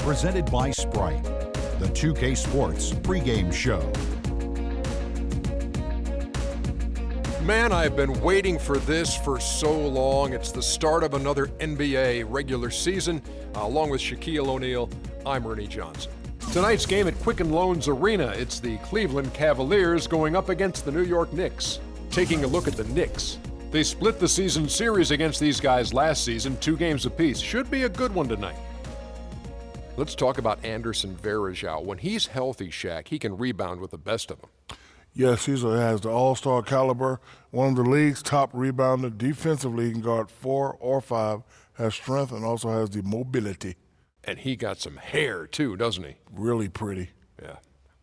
presented by Sprite, the 2K Sports pregame show. Man, I've been waiting for this for so long. It's the start of another NBA regular season. Along with Shaquille O'Neal, I'm Ernie Johnson. Tonight's game at Quicken Loans Arena, it's the Cleveland Cavaliers going up against the New York Knicks. Taking a look at the Knicks. They split the season series against these guys last season, 2 games apiece. Should be a good one tonight. Let's talk about Anderson Varejao. When he's healthy, Shaq, he can rebound with the best of them. Yes, he has the all-star caliber, one of the league's top rebounder. Defensively, he can guard 4 or 5, has strength, and also has the mobility. And he got some hair, too, doesn't he? Really pretty. Yeah,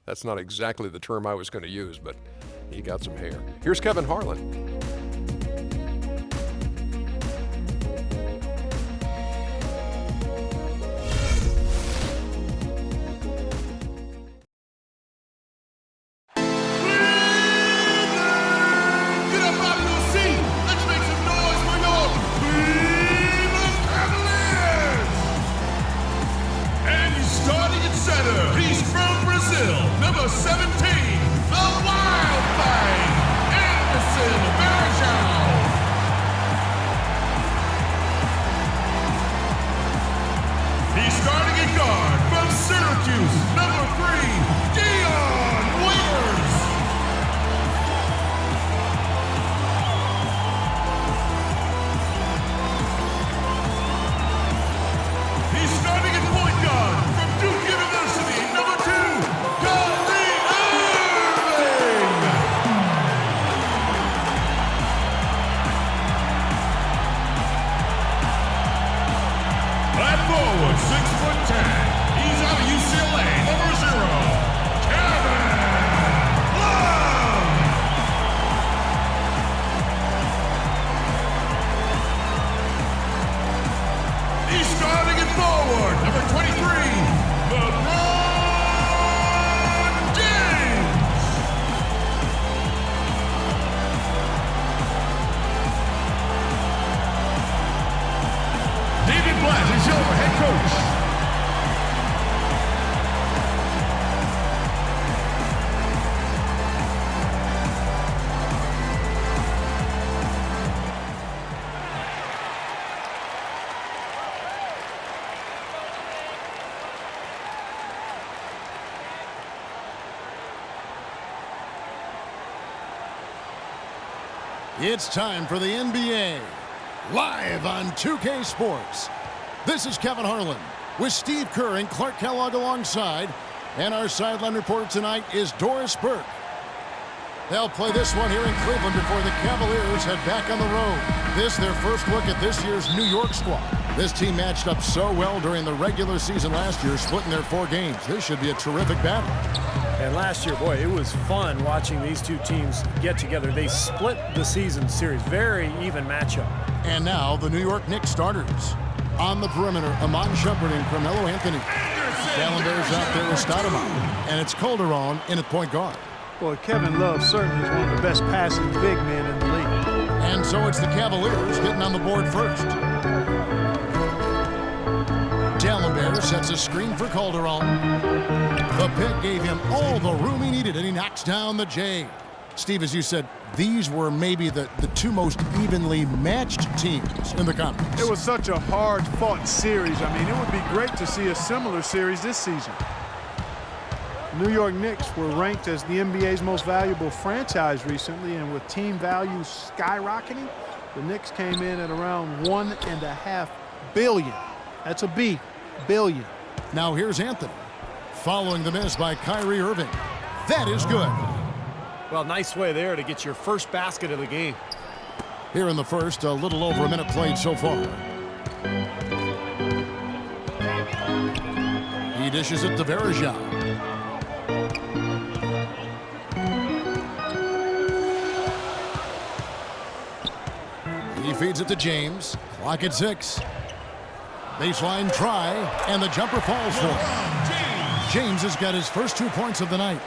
that's not exactly the term I was going to use, but he got some hair. Here's Kevin Harlan. He's from Brazil, number 17, the Wild Thing, Anderson Varejao. He's starting at guard from Syracuse, number 3, Dion Waiters. He's starting at point guard from Duke University, number 2, Kyrie Irving. At forward, 6'10", he's out of UCLA, number 0, Kevin Love. He's starting at forward, number 23, Lebron James. David Blatt is your head coach. It's time for the NBA, live on 2K Sports. This is Kevin Harlan with Steve Kerr and Clark Kellogg alongside, and our sideline reporter tonight is Doris Burke. They'll play this one here in Cleveland before the Cavaliers head back on the road. This their first look at this year's New York squad. This team matched up so well during the regular season last year, splitting their 4 games. This should be a terrific battle. And last year, boy, it was fun watching these two teams get together. They split the season series. Very even matchup. And now the New York Knicks starters. On the perimeter, Amon Shumpert and Carmelo Anthony. Cavaliers out there with Stoudemire. And it's Calderon in at point guard. Boy, Kevin Love certainly is one of the best passing big men in the league. And so it's the Cavaliers getting on the board first. Dalembert sets a screen for Calderon. The pick gave him all the room he needed, and he knocks down the J. Steve, as you said, these were maybe the 2 most evenly matched teams in the conference. It was such a hard-fought series. I mean, it would be great to see a similar series this season. New York Knicks were ranked as the NBA's most valuable franchise recently, and with team value skyrocketing, the Knicks came in at around $1.5 billion. That's a B, billion. Now here's Anthony, following the miss by Kyrie Irving. That is good. Well, nice way there to get your first basket of the game. Here in the first, a little over a minute played so far. He dishes it to Varejao. He feeds it to James. Clock at 6. Baseline try, and the jumper falls for him. James has got his first 2 points of the night.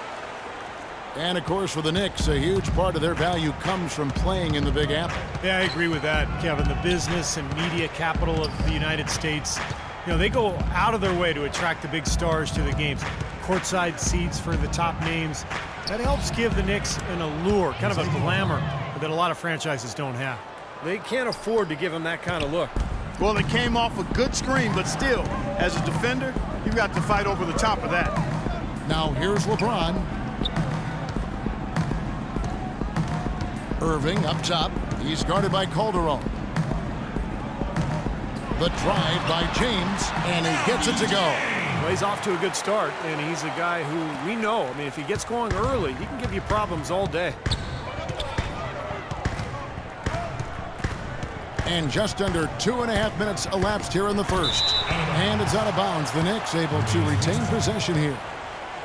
And, of course, for the Knicks, a huge part of their value comes from playing in the Big Apple. Yeah, I agree with that, Kevin. The business and media capital of the United States. You know, they go out of their way to attract the big stars to the games. Courtside seats for the top names. That helps give the Knicks an allure, kind of a glamour that a lot of franchises don't have. They can't afford to give them that kind of look. Well, it came off a good screen, but still, as a defender, you've got to fight over the top of that. Now here's LeBron. Irving up top. He's guarded by Calderon. The drive by James, and he gets it to go. Well, he's off to a good start, and he's a guy who we know, I mean, if he gets going early, he can give you problems all day. And just under 2.5 minutes elapsed here in the first. And it's out of bounds. The Knicks able to retain possession here.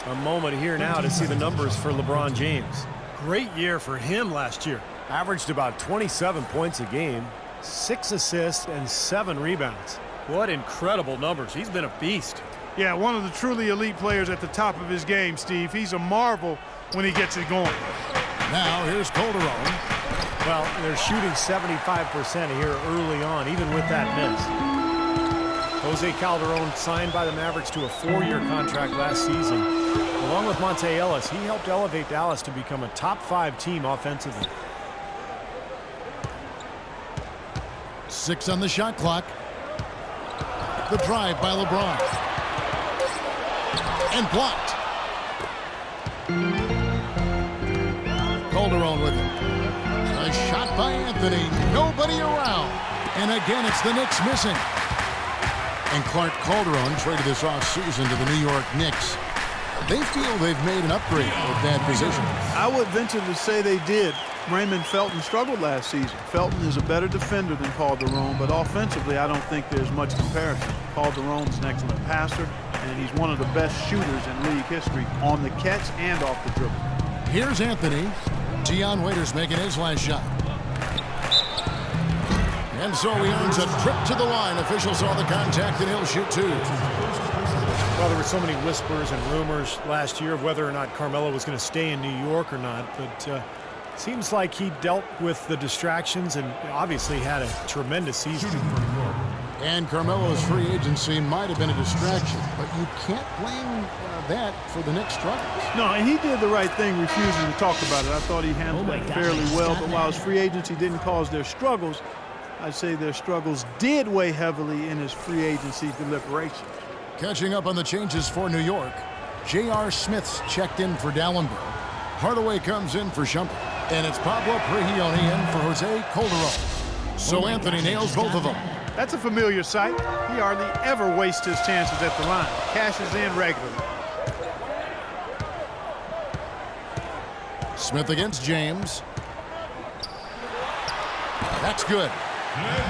A moment here now to see the numbers for LeBron James. Great year for him last year. Averaged about 27 points a game, 6 assists, and 7 rebounds. What incredible numbers. He's been a beast. Yeah, one of the truly elite players at the top of his game, Steve. He's a marvel when he gets it going. Now here's Calderon. Well, they're shooting 75% here early on, even with that miss. Jose Calderon signed by the Mavericks to a 4-year contract last season. Along with Monte Ellis, he helped elevate Dallas to become a top 5 team offensively. 6 on the shot clock. The drive by LeBron. And blocked. Calderon with it. A shot by Anthony. Nobody around. And again, it's the Knicks missing. And Clark Calderon traded this offseason to the New York Knicks. They feel they've made an upgrade at that position. I would venture to say they did. Raymond Felton struggled last season. Felton is a better defender than Calderon, but offensively, I don't think there's much comparison. Calderon's an excellent passer, and he's one of the best shooters in league history on the catch and off the dribble. Here's Anthony. Dion Waiters making his last shot. And so he earns a trip to the line. Officials saw the contact, and he'll shoot 2. Well, there were so many whispers and rumors last year of whether or not Carmelo was going to stay in New York or not, but seems like he dealt with the distractions and obviously had a tremendous season. And Carmelo's free agency might have been a distraction, but you can't blame that for the Knicks' struggles. No, and he did the right thing refusing to talk about it. I thought he handled it fairly well, but while his free agency didn't cause their struggles, I'd say their struggles did weigh heavily in his free agency deliberations. Catching up on the changes for New York, J.R. Smith's checked in for Dallenberg. Hardaway comes in for Shumpert. And it's Pablo Prigioni in for Jose Calderon. So Anthony nails both of them. That's a familiar sight. He hardly ever wastes his chances at the line. Cashes in regularly. Smith against James. That's good.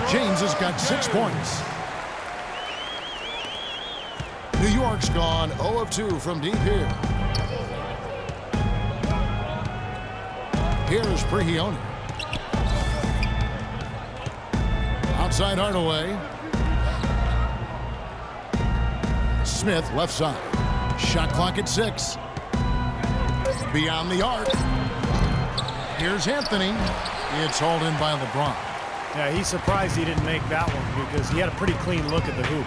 James has got 6 points. New York's gone 0 of 2 from deep here. Here's Prigioni. Outside Hardaway. Smith left side. Shot clock at 6. Beyond the arc. Here's Anthony. It's hauled in by LeBron. Yeah, he's surprised he didn't make that one because he had a pretty clean look at the hoop.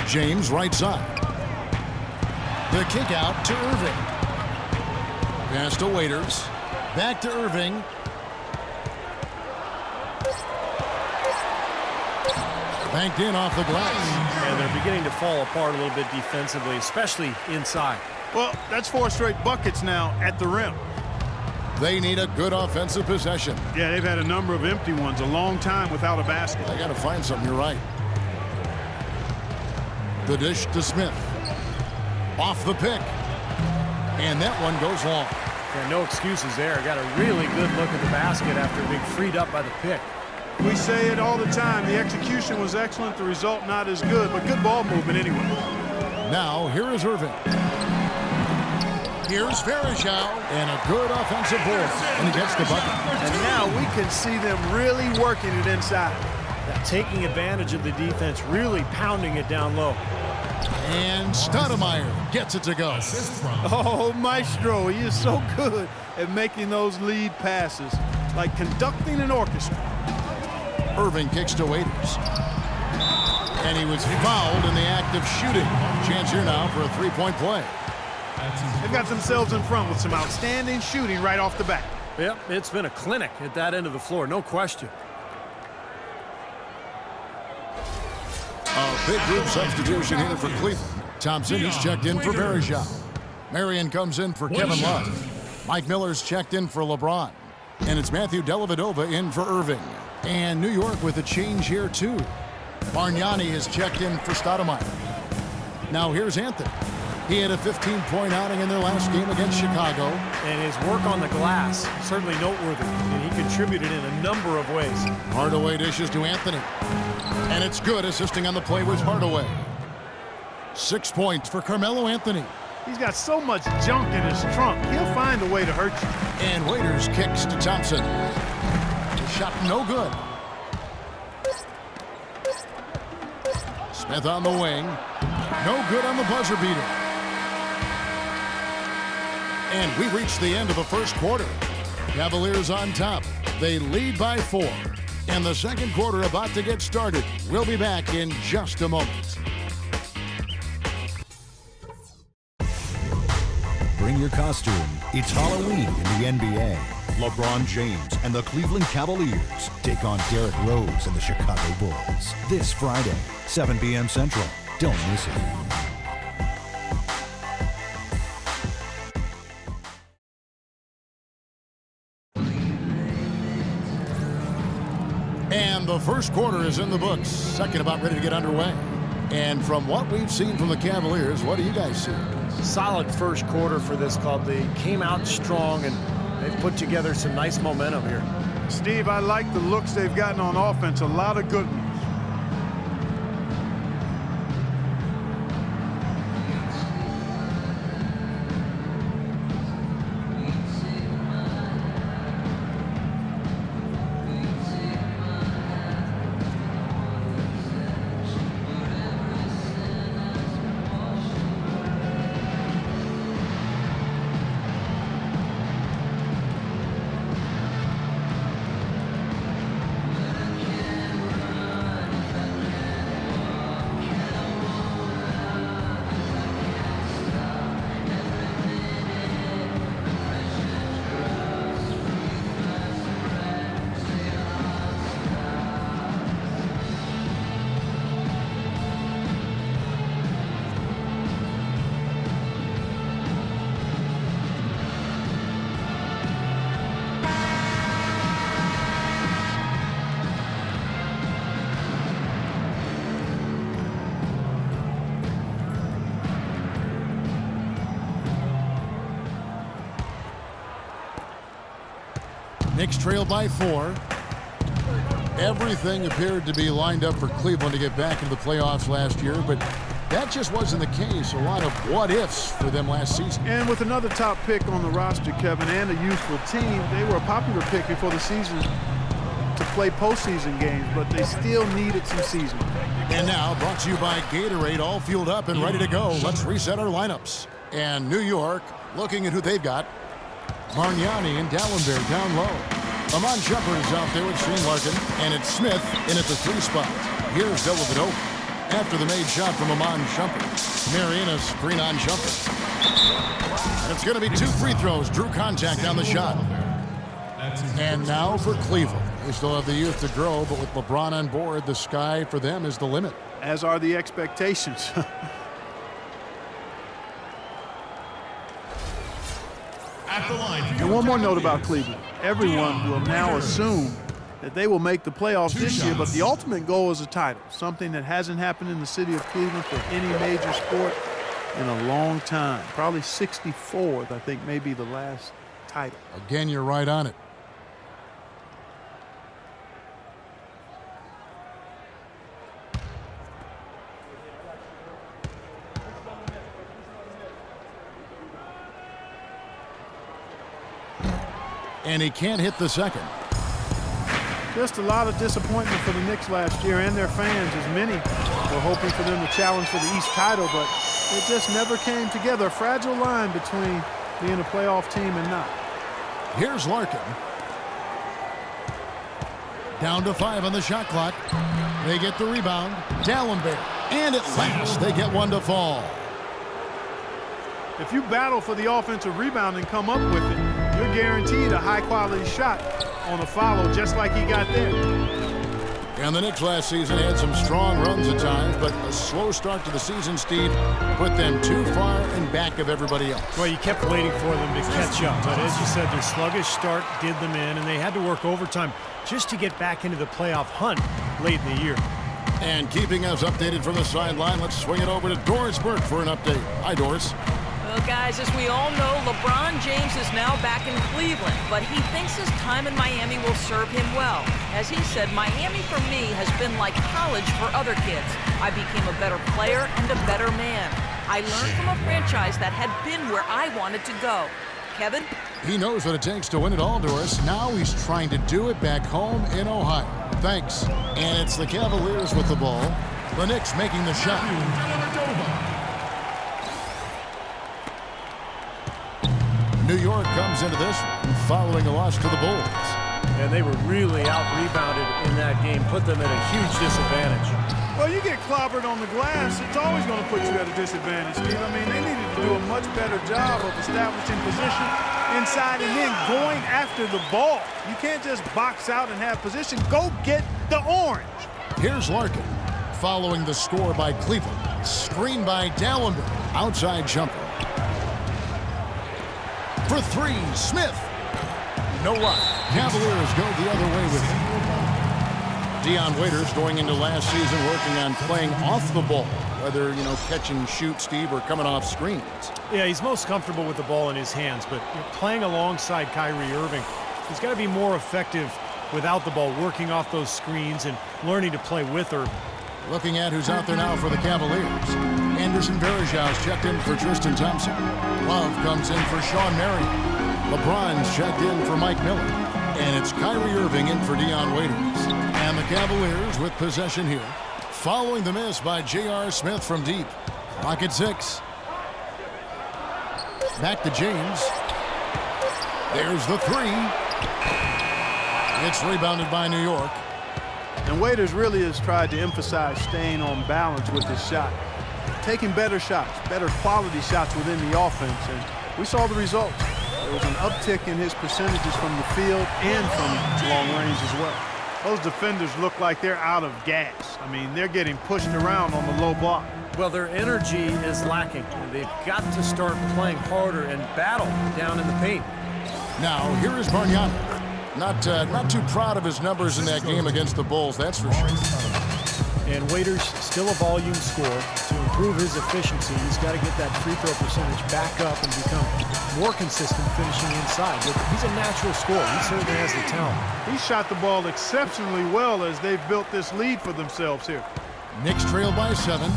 James right side. The kick out to Irving. Pass to Waiters. Back to Irving. Banked in off the glass. And they're beginning to fall apart a little bit defensively, especially inside. Well, that's 4 straight buckets now at the rim. They need a good offensive possession. Yeah, they've had a number of empty ones, a long time without a basket. They got to find something. You're right. The dish to Smith. Off the pick. And that one goes long. Yeah, no excuses there. Got a really good look at the basket after being freed up by the pick. We say it all the time. The execution was excellent. The result not as good, but good ball movement anyway. Now, here is Irving. Here's Varejao. And a good offensive board. And he gets the bucket. And now we can see them really working it inside. Yeah, taking advantage of the defense, really pounding it down low. And Stoudemire gets it to go. Oh, Maestro, he is so good at making those lead passes, like conducting an orchestra. Irving kicks to Waiters. And he was fouled in the act of shooting. Chance here now for a three-point play. They've got themselves in front with some outstanding shooting right off the bat. Yep, it's been a clinic at that end of the floor, no question. A big group substitution here for Cleveland. Thompson is checked in for Verjao. Marion comes in for Kevin Love. Mike Miller's checked in for LeBron. And it's Matthew Dellavedova in for Irving. And New York with a change here, too. Bargnani is checked in for Stoudemire. Now here's Anthony. He had a 15-point outing in their last game against Chicago. And his work on the glass, certainly noteworthy. And he contributed in a number of ways. Hardaway dishes to Anthony. And it's good. Assisting on the play was Hardaway. 6 points for Carmelo Anthony. He's got so much junk in his trunk, he'll find a way to hurt you. And Waiters kicks to Thompson. The shot no good. Smith on the wing. No good on the buzzer beater. And we reach the end of the first quarter. Cavaliers on top. They lead by 4. And the second quarter about to get started. We'll be back in just a moment. Bring your costume. It's Halloween in the NBA. LeBron James and the Cleveland Cavaliers take on Derrick Rose and the Chicago Bulls. This Friday, 7 p.m. Central. Don't miss it. And the first quarter is in the books. Second about ready to get underway. And from what we've seen from the Cavaliers, what do you guys see? Solid first quarter for this club. They came out strong, and they've put together some nice momentum here. Steve, I like the looks they've gotten on offense. A lot of good ones. Knicks trailed by 4. Everything appeared to be lined up for Cleveland to get back into the playoffs last year, but that just wasn't the case. A lot of what-ifs for them last season. And with another top pick on the roster, Kevin, and a youthful team, they were a popular pick before the season to play postseason games, but they still needed some seasoning. And now, brought to you by Gatorade, all fueled up and ready to go. Let's reset our lineups. And New York, looking at who they've got. Bargnani and Dallenberg down low. Amon Shumpert is out there with Shane Larkin. And it's Smith in at the 3 spot. Here's Dellavedova. After the made shot from Amon Shumpert. Marion a screen on Shumpert. And it's going to be 2 free throws. Drew contact on the shot. And now for Cleveland. They still have the youth to grow, but with LeBron on board, the sky for them is the limit. As are the expectations. And one more note about Cleveland. Everyone will now assume that they will make the playoffs this year, but the ultimate goal is a title, something that hasn't happened in the city of Cleveland for any major sport in a long time. Probably 64th, I think, may be the last title. Again, you're right on it. And he can't hit the second. Just a lot of disappointment for the Knicks last year and their fans, as many were hoping for them to challenge for the East title, but it just never came together. A fragile line between being a playoff team and not. Here's Larkin. Down to 5 on the shot clock. They get the rebound. Dallenberg. And at last, they get one to fall. If you battle for the offensive rebound and come up with it, you're guaranteed a high-quality shot on a follow just like he got there. And the Knicks last season had some strong runs at times, but a slow start to the season, Steve, put them too far in back of everybody else. Well, you kept waiting for them to catch up, but as you said, their sluggish start did them in, and they had to work overtime just to get back into the playoff hunt late in the year. And keeping us updated from the sideline, let's swing it over to Doris Burke for an update. Hi, Doris. Well, guys, as we all know, LeBron James is now back in Cleveland, but he thinks his time in Miami will serve him well. As he said, Miami for me has been like college for other kids. I became a better player and a better man. I learned from a franchise that had been where I wanted to go. Kevin? He knows what it takes to win it all, Doris. Now he's trying to do it back home in Ohio. Thanks. And it's the Cavaliers with the ball. The Knicks making the shot. New York comes into this following a loss to the Bulls. And they were really out-rebounded in that game, put them at a huge disadvantage. Well, you get clobbered on the glass, it's always going to put you at a disadvantage, Steve. I mean, they needed to do a much better job of establishing position inside and then going after the ball. You can't just box out and have position. Go get the orange. Here's Larkin following the score by Cleveland. Screen by Dallenberg. Outside jumper. For 3, Smith. No luck. Cavaliers go the other way with him. Dion Waiters going into last season working on playing off the ball, whether, catch and shoot, Steve, or coming off screens. Yeah, he's most comfortable with the ball in his hands, but playing alongside Kyrie Irving, he's got to be more effective without the ball, working off those screens and learning to play with her. Looking at who's out there now for the Cavaliers. Anderson Varejau's checked in for Tristan Thompson. Love comes in for Sean Marion. LeBron's checked in for Mike Miller. And it's Kyrie Irving in for Dion Waiters. And the Cavaliers with possession here. Following the miss by J.R. Smith from deep. Clock at 6. Back to James. There's the 3. It's rebounded by New York. And Waiters really has tried to emphasize staying on balance with his shot. Taking better shots, better quality shots within the offense. And we saw the results. There was an uptick in his percentages from the field and from long range as well. Those defenders look like they're out of gas. I mean, they're getting pushed around on the low block. Well, their energy is lacking. They've got to start playing harder and battle down in the paint. Now, here is Bargnani. Not too proud of his numbers in that game against the Bulls, that's for sure. And Waiters still a volume scorer. To improve his efficiency, he's got to get that free throw percentage back up and become more consistent finishing inside. Look, he's a natural scorer. He certainly has the talent. He shot the ball exceptionally well as they've built this lead for themselves here. Knicks trail by 7.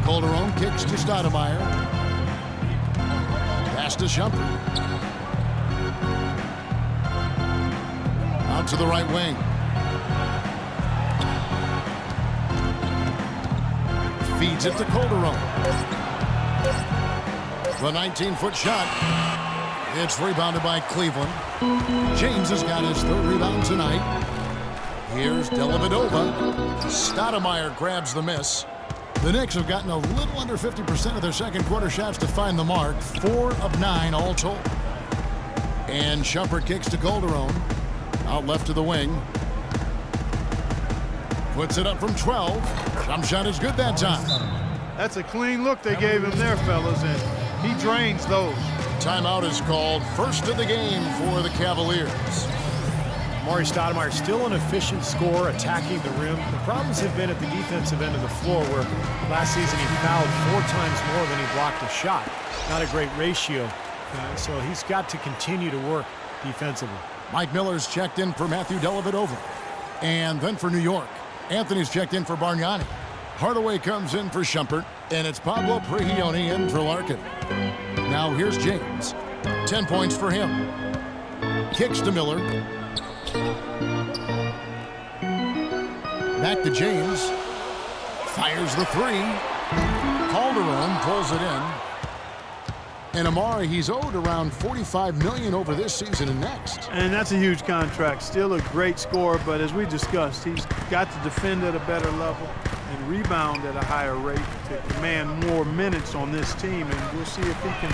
Calderon kicks to Stoudemire. Pass to Shumpert. Out to the right wing. Feeds it to Calderon. The 19-foot shot. It's rebounded by Cleveland. James has got his 3rd rebound tonight. Here's Dellavedova. Stoudemire grabs the miss. The Knicks have gotten a little under 50% of their second quarter shots to find the mark. 4 of 9 all told. And Shumpert kicks to Calderon. Out left to the wing. Puts it up from 12. Jump shot is good that time. That's a clean look they gave him there, fellas, and he drains those. Timeout is called. First of the game for the Cavaliers. Maury Stoudemire still an efficient scorer, attacking the rim. The problems have been at the defensive end of the floor, where last season he fouled 4 times more than he blocked a shot. Not a great ratio, so he's got to continue to work defensively. Mike Miller's checked in for Matthew Dellavedova. And then for New York, Anthony's checked in for Bargnani. Hardaway comes in for Shumpert, and it's Pablo Prigioni in for Larkin. Now here's James. 10 points for him. Kicks to Miller. Back to James. Fires the 3. Calderon pulls it in. And Amari, he's owed around $45 million over this season and next. And that's a huge contract. Still a great scorer, but as we discussed, he's got to defend at a better level and rebound at a higher rate to command more minutes on this team, and we'll see if he can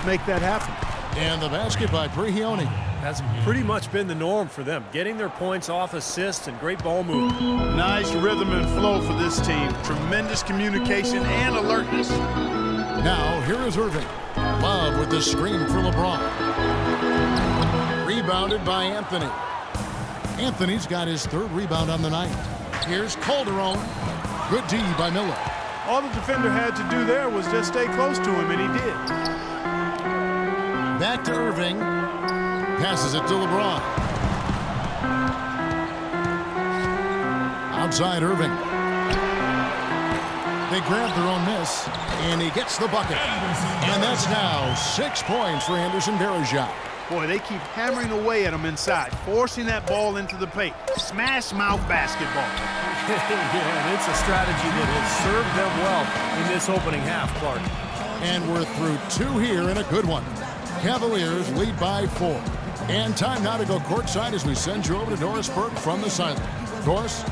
make that happen. And the basket by Brihione. That's pretty much been the norm for them, getting their points off assists and great ball movement. Nice rhythm and flow for this team. Tremendous communication and alertness. Now, here is Irving. Love with the screen for LeBron. Rebounded by Anthony. Anthony's got his 3rd rebound on the night. Here's Calderon. Good D by Miller. All the defender had to do there was just stay close to him, and he did. Back to Irving. Passes it to LeBron. Outside Irving. They grab their own miss, and he gets the bucket. And that's now 6 points for Anderson Varejao. Boy, they keep hammering away at him inside, forcing that ball into the paint. Smash mouth basketball. Yeah, and it's a strategy that has served them well in this opening half, Clark. And we're through 2 here in a good one. Cavaliers lead by 4. And time now to go courtside as we send you over to Doris Burke from the sideline. Doris?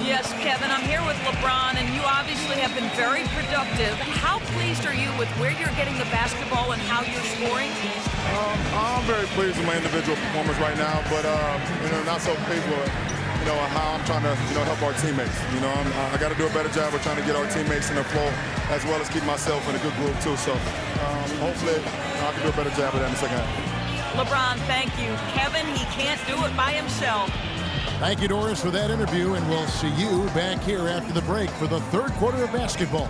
Yes, Kevin, I'm here with LeBron, and you obviously have been very productive. How pleased are you with where you're getting the basketball and how you're scoring? I'm very pleased with my individual performance right now, but not so pleased with how I'm trying to help our teammates. I got to do a better job of trying to get our teammates in the flow as well as keep myself in a good groove too. So hopefully I can do a better job of that in the second half. LeBron, thank you. Kevin, he can't do it by himself. Thank you, Doris, for that interview, and we'll see you back here after the break for the 3rd quarter of basketball.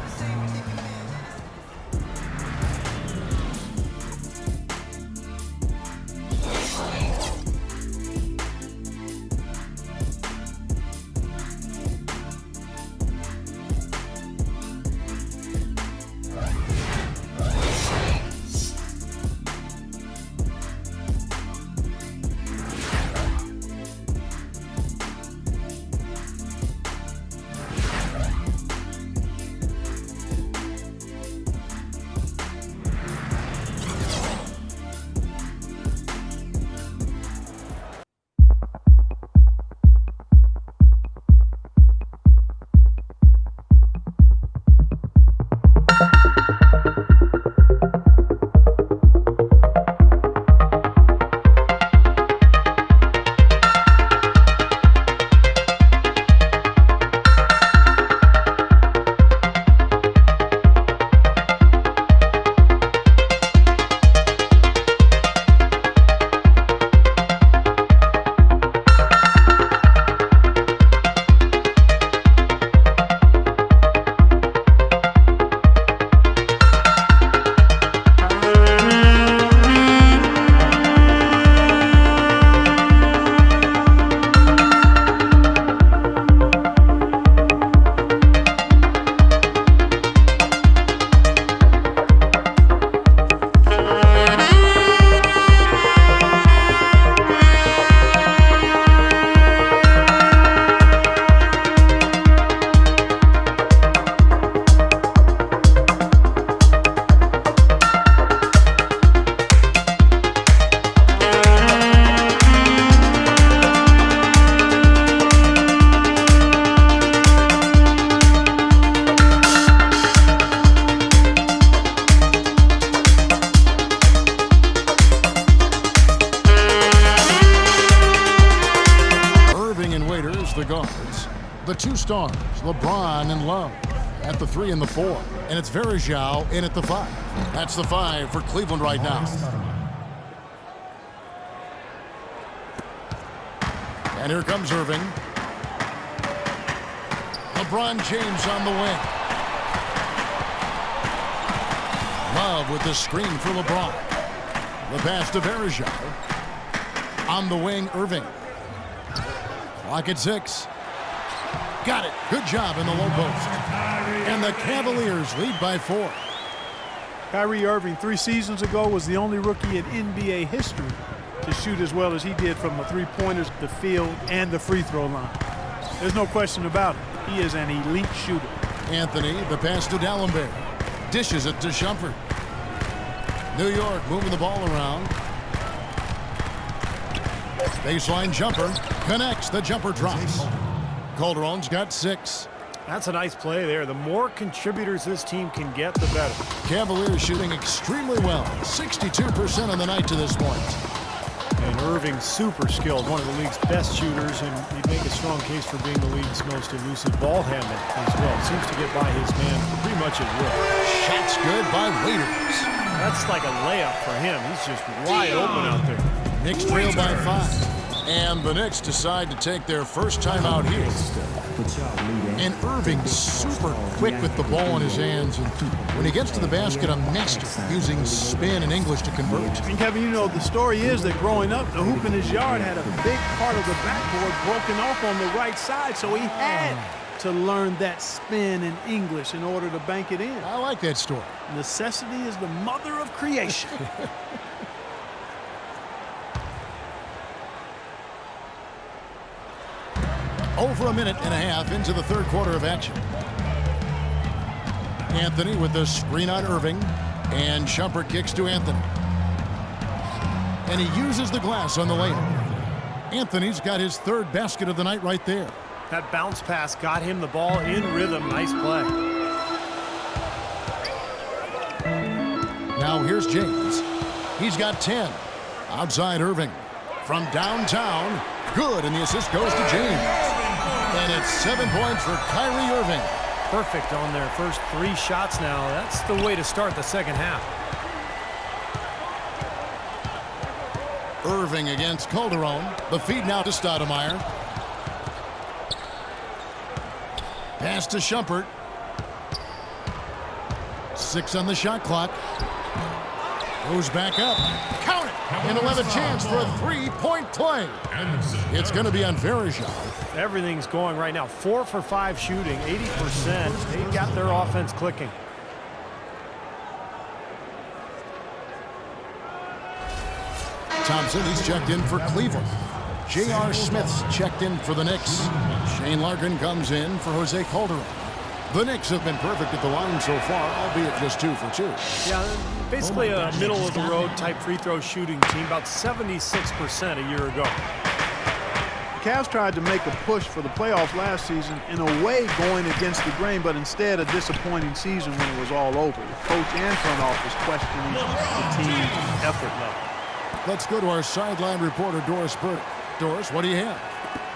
The 2 stars, LeBron and Love, at the 3 and the 4. And it's Varejao in at the 5. That's the 5 for Cleveland right now. And here comes Irving. LeBron James on the wing. Love with the screen for LeBron. The pass to Varejao. On the wing, Irving. Clock at 6. Got it. Good job in the low post. And the Cavaliers lead by 4. Kyrie Irving 3 seasons ago was the only rookie in NBA history to shoot as well as he did from the three-pointers, the field, and the free throw line. There's no question about it. He is an elite shooter. Anthony, the pass to Dallenberg. Dishes it to Shumpert. New York moving the ball around. Baseline jumper. Connects. The jumper drops. Calderon's got 6. That's a nice play there. The more contributors this team can get, the better. Cavaliers shooting extremely well. 62% on the night to this point. And Irving, super skilled, one of the league's best shooters, and he'd make a strong case for being the league's most elusive ball handler as well. Seems to get by his man pretty much at will. Shots good by Waiters. That's like a layup for him. He's just wide open out there. Knicks trail by 5. And the Knicks decide to take their first time out here. And Irving's super quick with the ball in his hands. And when he gets to the basket, a master using spin and English to convert. And Kevin, you know, the story is that growing up, the hoop in his yard had a big part of the backboard broken off on the right side, so he had to learn that spin in English in order to bank it in. I like that story. Necessity is the mother of creation. Over a minute and a half into the third quarter of action. Anthony with the screen on Irving, and Shumpert kicks to Anthony. And he uses the glass on the layup. Anthony's got his 3rd basket of the night right there. That bounce pass got him the ball in rhythm. Nice play. Now here's James. He's got 10. Outside Irving. From downtown. Good, and the assist goes to James. And it's 7 points for Kyrie Irving. Perfect on their first 3 shots now. That's the way to start the second half. Irving against Calderon. The feed now to Stoudemire. Pass to Shumpert. 6 on the shot clock. Goes back up. Count it! And he'll have a chance for a 3-point play. It's going to be on Vereshov. Everything's going right now. 4 for 5 shooting, 80%. They got their offense clicking. Thompson, he's checked in for Cleveland. J.R. Smith's checked in for the Knicks. Shane Larkin comes in for Jose Calderon. The Knicks have been perfect at the line so far, albeit just 2 for 2. Yeah, basically a middle-of-the-road type free throw shooting team, about 76% a year ago. The Cavs tried to make a push for the playoffs last season, in a way going against the grain, but instead a disappointing season when it was all over. The coach and front office questioning the team's effort level. Let's go to our sideline reporter, Doris Burke. Doris, what do you have?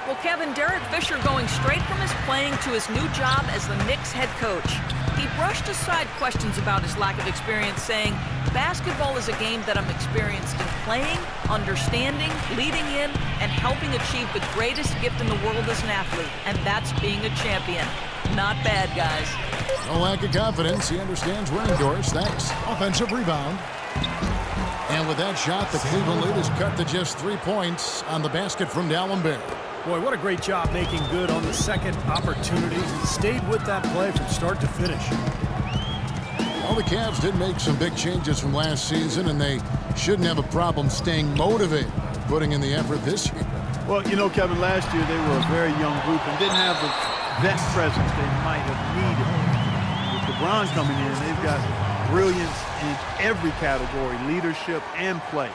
Well, Kevin, Derek Fisher going straight from his playing to his new job as the Knicks head coach. He brushed aside questions about his lack of experience, saying, "Basketball is a game that I'm experienced in playing, understanding, leading in, and helping achieve the greatest gift in the world as an athlete, and that's being a champion." Not bad, guys. No lack of confidence. He understands winning, Doris. Thanks. Offensive rebound. And with that shot, the Cleveland lead is cut to just 3 points on the basket from D'Alembert. Boy, what a great job making good on the second opportunity. He stayed with that play from start to finish. Well, the Cavs did make some big changes from last season, and they shouldn't have a problem staying motivated, putting in the effort this year. Well, you know, Kevin, last year they were a very young group and didn't have the vet presence they might have needed. With LeBron coming in, they've got brilliance in every category, leadership and play.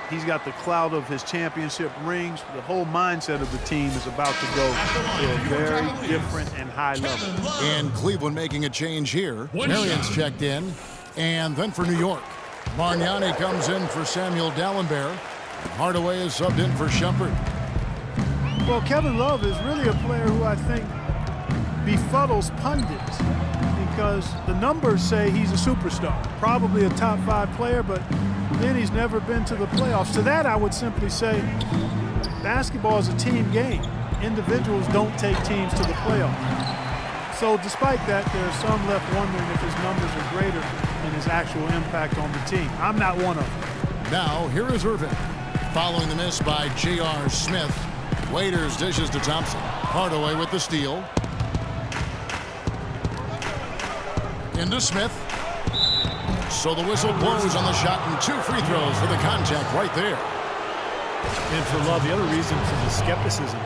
He's got the clout of his championship rings. The whole mindset of the team is about to go to a very different and high level. And Cleveland making a change here. Marion's checked in. And then for New York, Bargnani comes in for Samuel D'Alembert. Hardaway is subbed in for Shumpert. Well, Kevin Love is really a player who I think befuddles pundits because the numbers say he's a superstar, probably a top 5 player, but then he's never been to the playoffs. To that, I would simply say basketball is a team game. Individuals don't take teams to the playoffs. So despite that, there are some left wondering if his numbers are greater than his actual impact on the team. I'm not one of them. Now, here is Irving. Following the miss by J.R. Smith. Waiters dishes to Thompson. Hardaway with the steal. Into Smith. So the whistle blows on the shot and 2 free throws for the contact right there. And for Love, the other reason for the skepticism,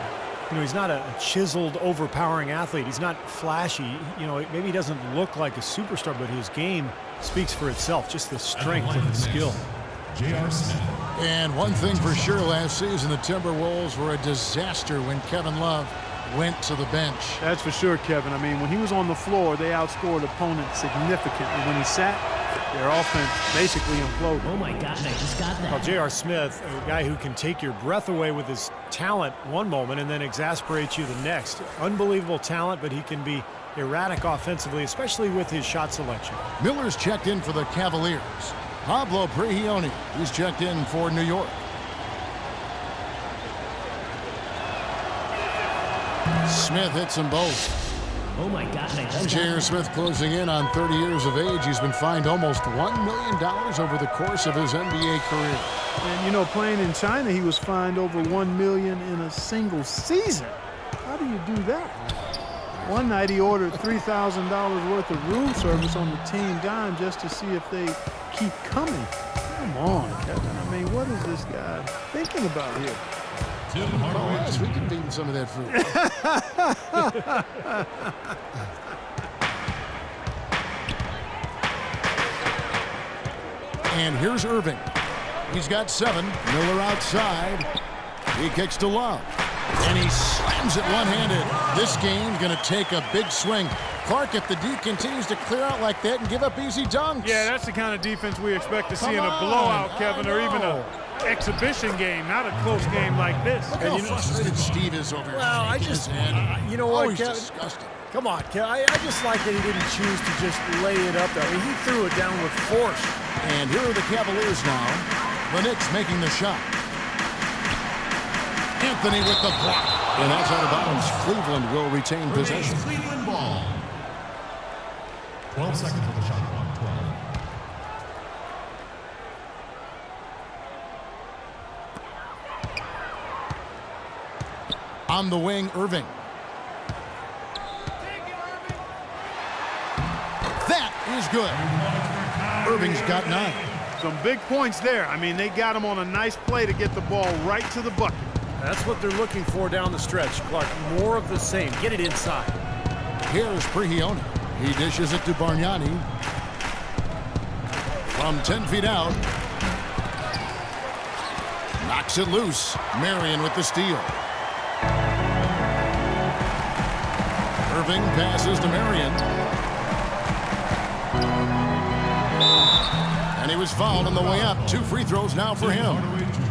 he's not a chiseled, overpowering athlete. He's not flashy. Maybe he doesn't look like a superstar, but his game speaks for itself. Just the strength and the skill. J.R. Smith. And one thing for sure, last season the Timberwolves were a disaster when Kevin Love went to the bench. That's for sure, Kevin. I mean, when he was on the floor, they outscored opponents significantly. When he sat, their offense basically imploded. Oh my gosh, I just got that. Well, J.R. Smith, a guy who can take your breath away with his talent one moment and then exasperate you the next. Unbelievable talent, but he can be erratic offensively, especially with his shot selection. Miller's checked in for the Cavaliers. Pablo Prigioni, he's checked in for New York. Smith hits them both. Oh my gosh, I just got J.R. that. Smith closing in on 30 years of age. He's been fined almost $1 million over the course of his NBA career. And playing in China, he was fined over $1 million in a single season. How do you do that? One night he ordered $3,000 worth of room service on the team dime just to see if they keep coming. Come on, Kevin. I mean, what is this guy thinking about here? Yes, we can beat him some of that food. And here's Irving. He's got 7. Miller outside. He kicks to Love. And he slams it one-handed. This game's going to take a big swing. Clark, if the D continues to clear out like that and give up easy dunks. Yeah, that's the kind of defense we expect to see in a blowout, Kevin, or even an exhibition game, not a close game like this. Look how frustrated Steve is over here. Well, I just, you know what, he's Kevin? disgusted. Come on, Kevin. I just like that he didn't choose to just lay it up there. I mean, he threw it down with force. And here are the Cavaliers now. The Knicks making the shot. Anthony with the block. And that's out of bounds. Cleveland will retain possession. Cleveland ball. 12 seconds with the shot clock. 12. On the wing, Irving. That is good. Irving's got 9. Some big points there. I mean, they got him on a nice play to get the ball right to the bucket. That's what they're looking for down the stretch, Clark. More of the same. Get it inside. Here's Prigioni. He dishes it to Bargnani. From 10 feet out. Knocks it loose. Marion with the steal. Irving passes to Marion. And he was fouled on the way up. 2 free throws now for him.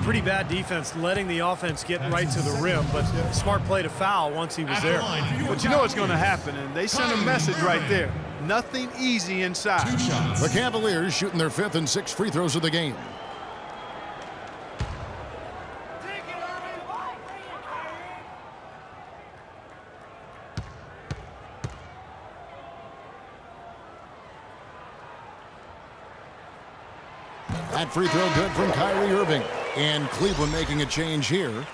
Pretty bad defense, letting the offense get right to the rim, but smart play to foul once he was there. But you know what's going to happen, and they sent a message right there. Nothing easy inside. 2 shots. The Cavaliers shooting their 5th and 6th free throws of the game. That free throw good from Kyrie Irving. And Cleveland making a change here.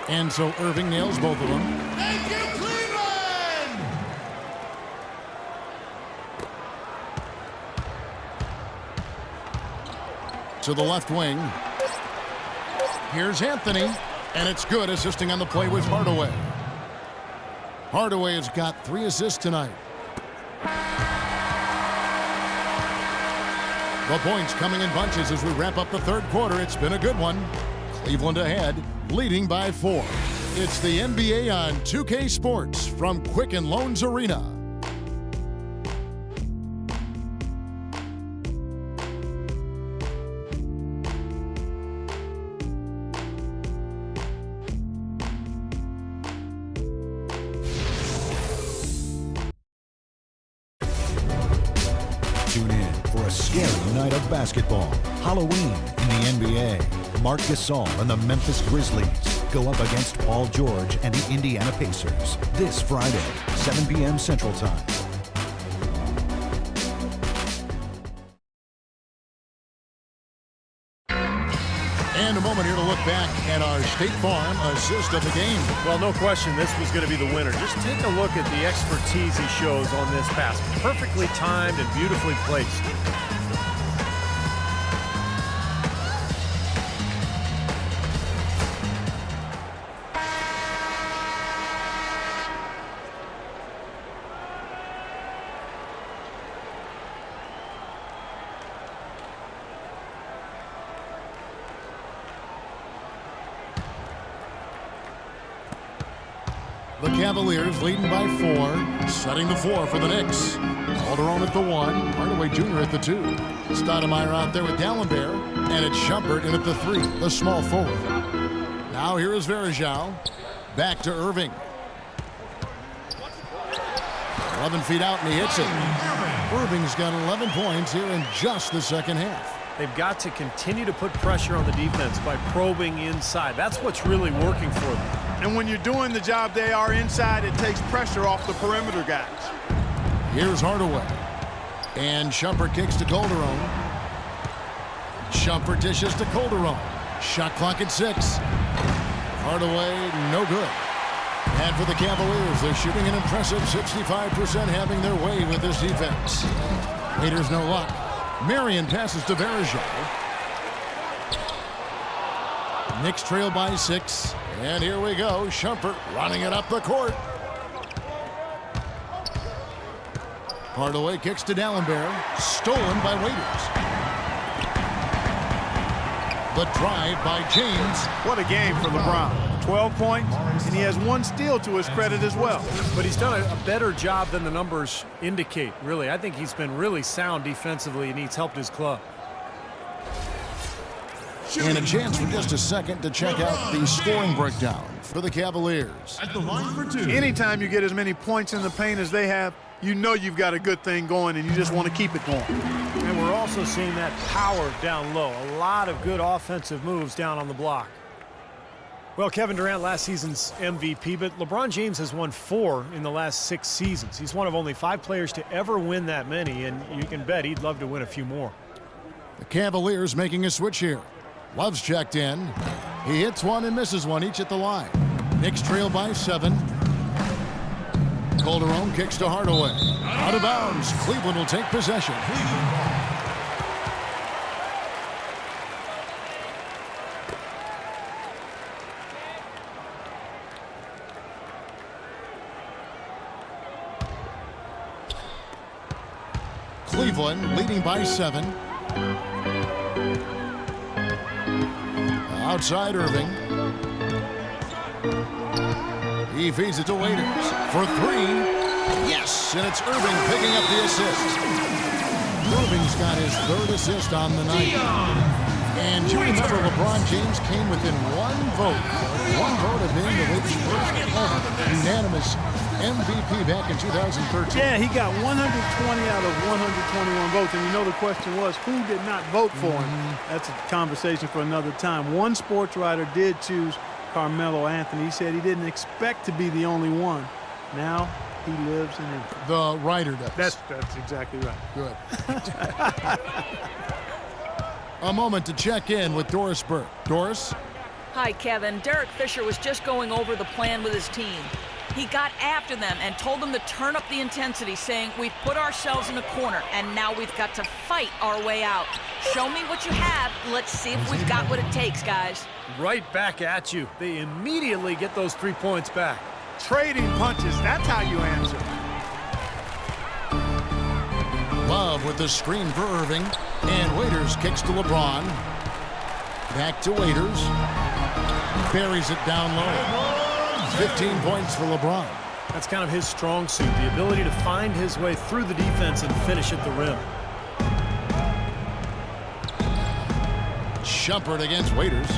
And so Irving nails both of them. Thank you, Cleveland! To the left wing. Here's Anthony. And it's good, assisting on the play with Hardaway. Hardaway has got 3 assists tonight. The points coming in bunches as we wrap up the 3rd quarter. It's been a good one. Cleveland ahead, leading by 4. It's the NBA on 2K Sports from Quicken Loans Arena. Tune in for a scary night of basketball. Halloween in the NBA. Marc Gasol and the Memphis Grizzlies go up against Paul George and the Indiana Pacers this Friday, 7 p.m. Central Time. And a moment here to look back at our State Farm assist of the game. Well, no question this was going to be the winner. Just take a look at the expertise he shows on this pass. Perfectly timed and beautifully placed. The Cavaliers leading by 4, setting the floor for the Knicks. Calderon at the 1, Hardaway Jr. at the 2. Stoudemire out there with D'Alembert, and it's Shumpert in at the 3, the small forward. Now here is Varejao. Back to Irving. 11 feet out, and he hits it. Irving's got 11 points here in just the second half. They've got to continue to put pressure on the defense by probing inside. That's what's really working for them. And when you're doing the job they are inside, it takes pressure off the perimeter guys. Here's Hardaway. And Shumpert kicks to Calderon. Shumpert dishes to Calderon. Shot clock at 6. Hardaway, no good. And for the Cavaliers, they're shooting an impressive 65%, having their way with this defense. Raiders no luck. Marion passes to Varejao. Knicks trail by 6. And here we go. Shumpert running it up the court. Hardaway kicks to D'Alembert. Stolen by Waiters. The drive by James. What a game for LeBron. 12 points, and he has 1 steal to his credit as well. But he's done a better job than the numbers indicate, really. I think he's been really sound defensively, and he's helped his club. And a chance for just a second to check out the scoring breakdown for the Cavaliers. At the line for 2. Anytime you get as many points in the paint as they have, you know you've got a good thing going, and you just want to keep it going. And we're also seeing that power down low. A lot of good offensive moves down on the block. Well, Kevin Durant, last season's MVP, but LeBron James has won 4 in the last 6 seasons. He's one of only 5 players to ever win that many, and you can bet he'd love to win a few more. The Cavaliers making a switch here. Love's checked in. He hits one and misses one, each at the line. Knicks trail by 7. Calderon kicks to Hardaway. Out of bounds. Cleveland will take possession. Cleveland leading by 7. Outside Irving. He feeds it to Waiters for 3. Yes, and it's Irving picking up the assist. Irving's got his 3rd assist on the night. And you remember LeBron James came within 1 vote of being the league's first ever unanimous MVP back in 2013. Yeah, he got 120 out of 121 votes. And you know the question was, who did not vote for him? That's a conversation for another time. One sports writer did choose Carmelo Anthony. He said he didn't expect to be the only one. Now he lives in it. The writer does. That's exactly right. Good. A moment to check in with Doris Burke. Doris? Hi, Kevin. Derek Fisher was just going over the plan with his team. He got after them and told them to turn up the intensity, saying, we've put ourselves in a corner, and now we've got to fight our way out. Show me what you have. Let's see if we've got what it takes, guys. Right back at you. They immediately get those 3 points back. Trading punches, that's how you answer. Love with the screen for Irving. And Waiters kicks to LeBron. Back to Waiters. Buries it down low. 15 points for LeBron. That's kind of his strong suit, the ability to find his way through the defense and finish at the rim. Shumpert against Waiters.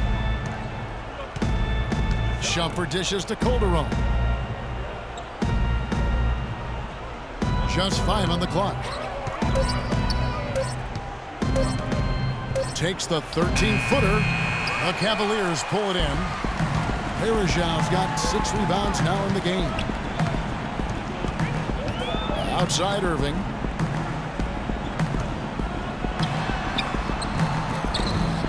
Shumpert dishes to Calderon. Just 5 on the clock. Takes the 13-footer. The Cavaliers pull it in. Varejao's got 6 rebounds now in the game. Outside Irving.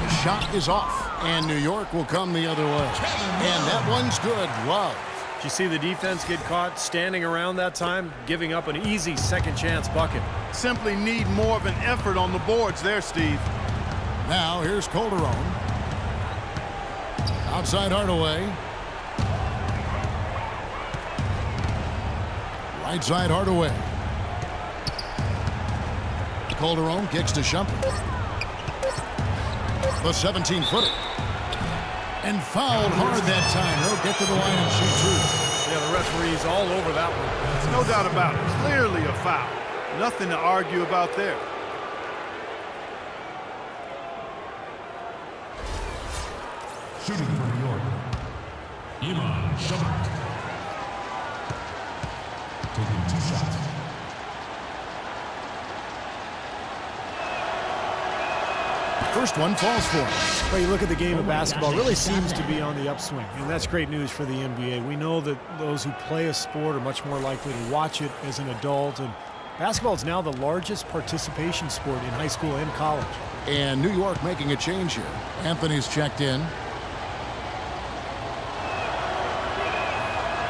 The shot is off, And New York will come the other way. And that one's good. Love. Did you see the defense get caught standing around that time, giving up an easy second chance bucket? Simply need more of an effort on the boards there, Steve. Now here's Calderon. Outside Hardaway. Right side Hardaway. Calderon kicks to Shumpert. The 17-footer. And fouled hard that time. He'll get to the line and shoot two. Yeah, the referee's all over that one. No doubt about it. Clearly a foul. Nothing to argue about there. Shooting for New York, Shumpert. Taking 2 shots. First one falls for him. Well, you look at the game of basketball, it really seems to be on the upswing, and that's great news for the NBA. We know that those who play a sport are much more likely to watch it as an adult, and basketball is now the largest participation sport in high school and college. And New York making a change here. Anthony's checked in.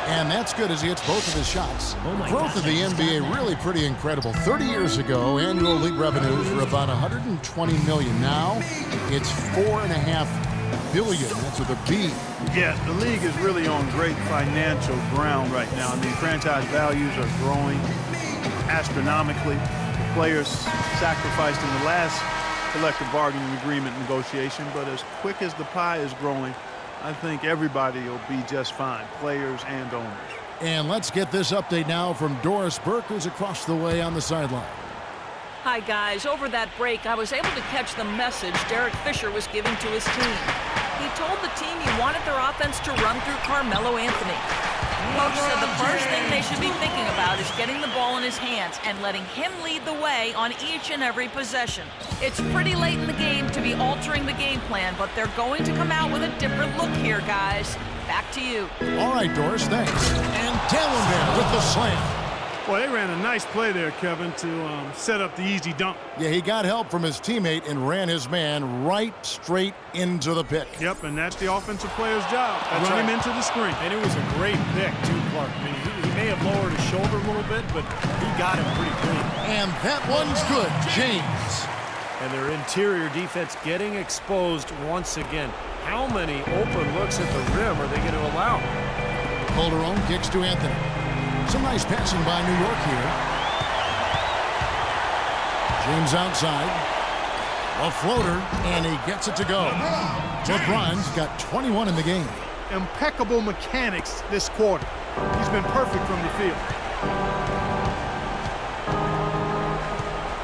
And that's good as he hits both of his shots. Growth of the NBA really pretty incredible. 30 years ago, annual league revenues were about $120 million. Now, it's $4.5 billion. That's with a B. Yeah, the league is really on great financial ground right now. I mean, franchise values are growing astronomically. The players sacrificed in the last collective bargaining agreement negotiation, but as quick as the pie is growing, I think everybody will be just fine, players and owners. And let's get this update now from Doris Burke, who's across the way on the sideline. Hi, guys. Over that break, I was able to catch the message Derek Fisher was giving to his team. He told the team he wanted their offense to run through Carmelo Anthony. Coach said the first thing they should be thinking about is getting the ball in his hands and letting him lead the way on each and every possession. It's pretty late in the game to be altering the game plan, but they're going to come out with a different look here, guys. Back to you. All right, Doris, thanks. And Dellenberg with the slam. Well, they ran a nice play there, Kevin, to set up the easy dunk. Yeah, he got help from his teammate and ran his man right straight into the pick. Yep, and that's the offensive player's job. Run him into the screen. And it was a great pick, too, Clark. I mean, he may have lowered his shoulder a little bit, but he got him pretty clean. And that one's good, James. And their interior defense getting exposed once again. How many open looks at the rim are they going to allow? Calderon kicks to Anthony. Some nice passing by New York here. James outside. A floater, and he gets it to go. LeBron's got 21 in the game. Impeccable mechanics this quarter. He's been perfect from the field.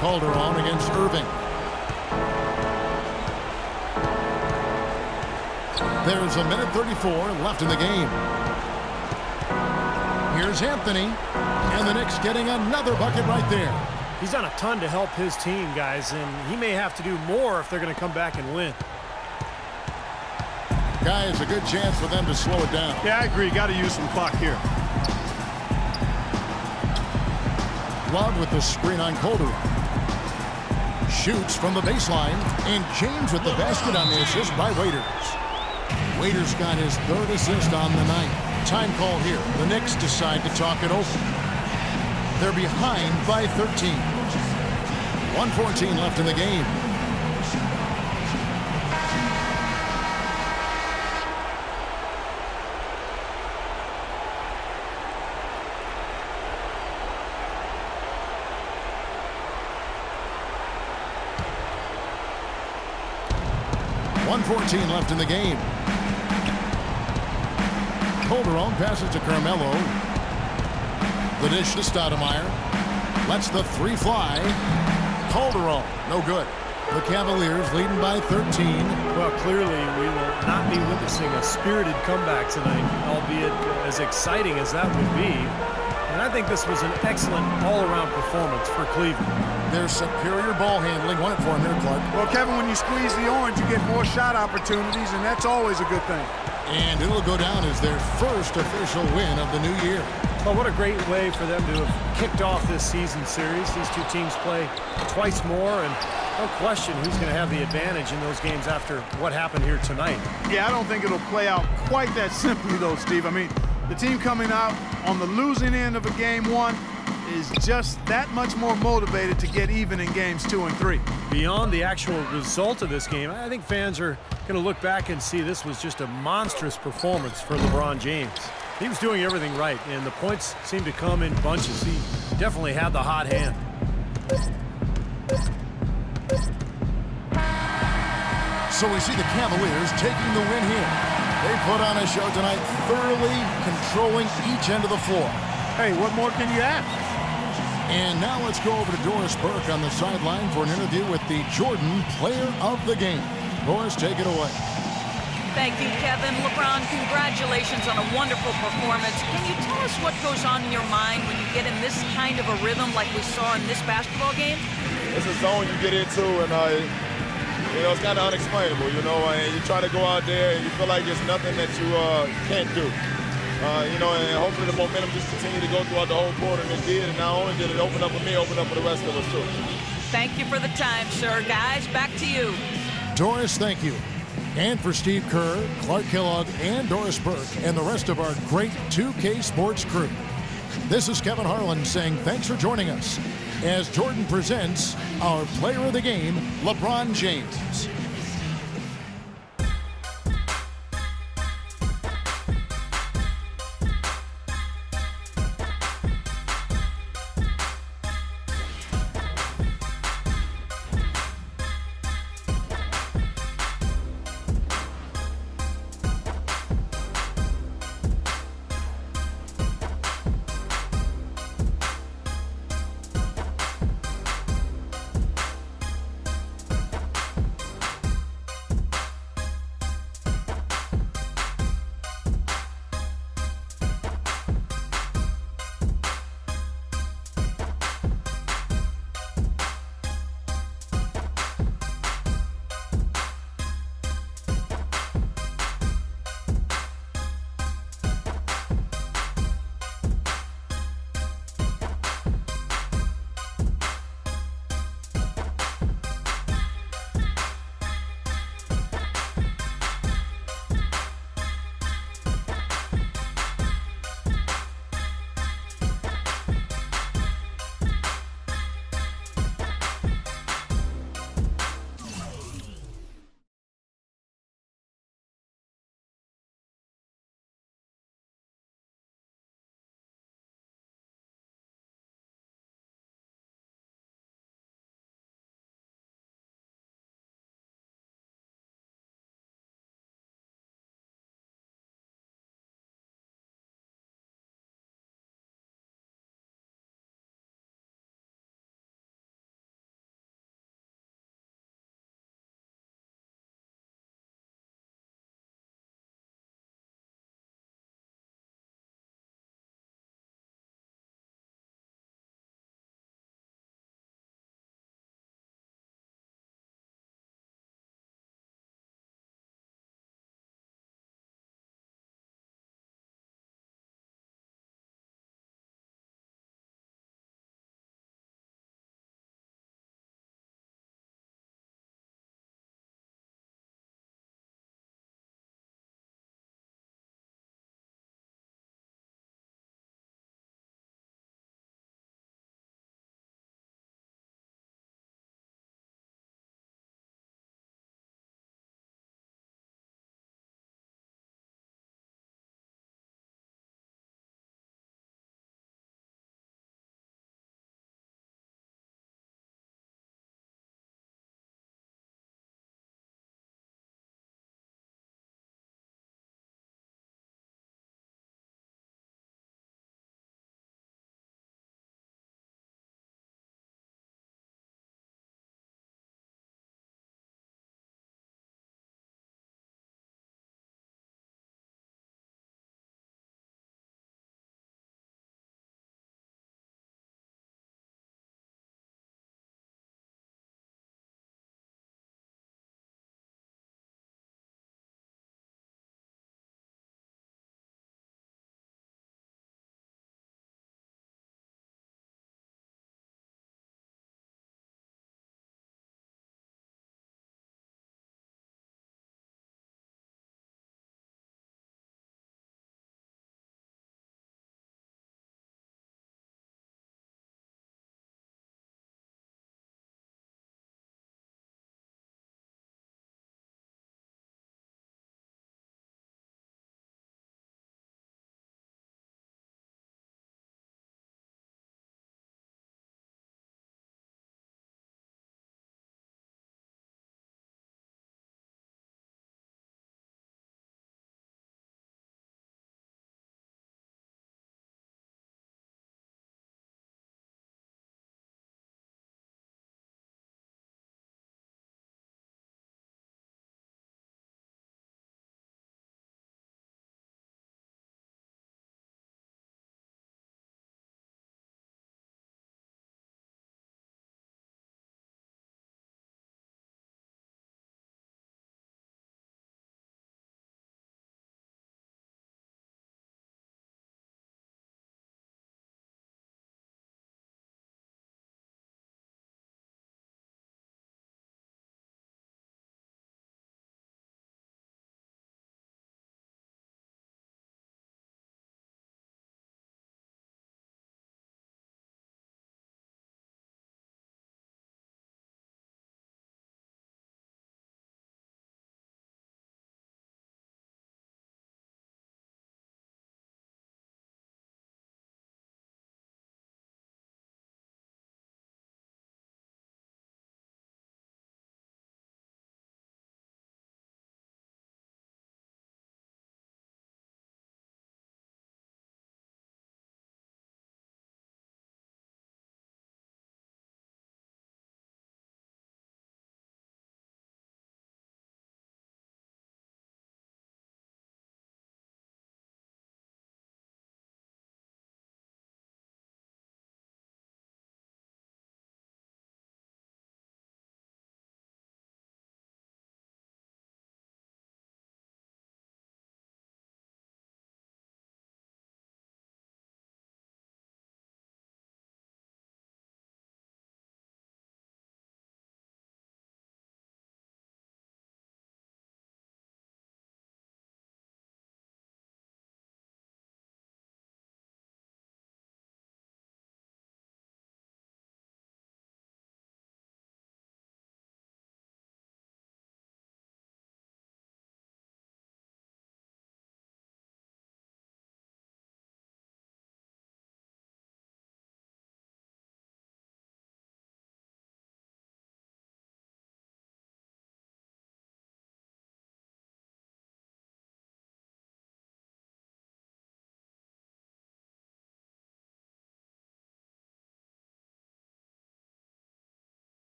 Calderon against Irving. There's a minute 34 left in the game. Here's Anthony, and the Knicks getting another bucket right there. He's done a ton to help his team, guys, and he may have to do more if they're going to come back and win. Guys, a good chance for them to slow it down. Yeah, I agree. Got to use some clock here. Love with the screen on Calderon. Shoots from the baseline, and James with the basket on the assist by Waiters. Waiters got his third assist on the night. Time call here. The Knicks decide to talk it over. They're behind by 13. 1:14 left in the game. .14 left in the game. Calderon passes to Carmelo. The dish to Stoudemire. Lets the three fly. Calderon, no good. The Cavaliers leading by 13. Well, clearly we will not be witnessing a spirited comeback tonight, albeit as exciting as that would be. And I think this was an excellent all-around performance for Cleveland. Their superior ball handling won it for him here, Clark. Well, Kevin, when you squeeze the orange, you get more shot opportunities, and that's always a good thing. And it'll go down as their first official win of the new year. Well, what a great way for them to have kicked off this season series. These two teams play twice more, and No question who's going to have the advantage in those games after what happened here tonight. Yeah, I don't think it'll play out quite that simply, though, Steve. I mean, the team coming out on the losing end of a game 1 is just that much more motivated to get even in games 2 and 3. Beyond the actual result of this game, I think fans are going to look back and see this was just a monstrous performance for LeBron James. He was doing everything right, and the points seemed to come in bunches. He definitely had the hot hand. So we see the Cavaliers taking the win here. They put on a show tonight, thoroughly controlling each end of the floor. Hey, what more can you ask? And now let's go over to Doris Burke on the sideline for an interview with the Jordan Player of the Game. Doris, take it away. Thank you, Kevin. LeBron, congratulations on a wonderful performance. Can you tell us what goes on in your mind when you get in this kind of a rhythm like we saw in this basketball game? It's a zone you get into, and it's kind of unexplainable, and you try to go out there and you feel like there's nothing that you can't do. And hopefully the momentum just continue to go throughout the whole quarter, and it did. And not only did it open up for me, open up for the rest of us, too. Thank you for the time, sir. Guys, back to you. Doris, thank you. And for Steve Kerr, Clark Kellogg, and Doris Burke, and the rest of our great 2K Sports crew. This is Kevin Harlan saying thanks for joining us as Jordan presents our player of the game, LeBron James.